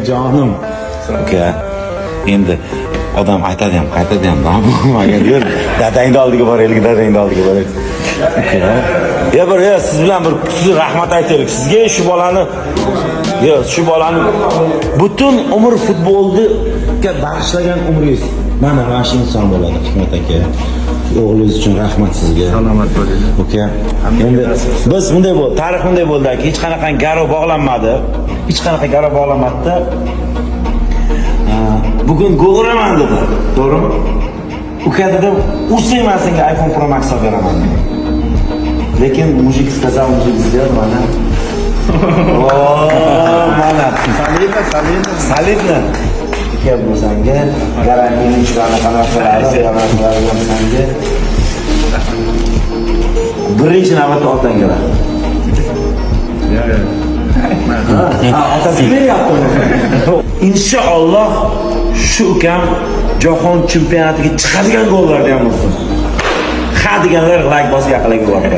Jonim. Uka, endi odam aytadi ham, qaytadi ham, bo'lmagan yer. Dadangni oldiga boraylik, dadangni oldiga boraylik. Uka. Siz bilan bir kuchli rahmat aytaylik sizga, shu bolani butun umr futbolga bag'ishlagan umringiz mana shu inson bo'ladi, Hikmat aka. O'g'lingiz uchun rahmat sizga. Salomat bo'ling. Uka. Endi biz bunday bo'ldi, tarix bunday bo'ldiki, hech qanaqa garov bog'lanmadi. Hech qanaqa garov bog'lanmadi. Bugun gol uraman dedi. To'g'rimi? Uka dedim, ursang men senga iPhone Pro Max olib beraman. Lekin mujik сказал, mujik сделал, mana. Mana. Solidно. Uka bu senga garantiyani ishlarni qanaqa qiladi, senga. Birinchi navbatda otangga rahmat. Otasiga beryapti. Inshaalloh shu ukam jahon chempionatiga chiqadigan gollarni ham ursin. Ha deganlar like bosib yaqinlarga yuboradi.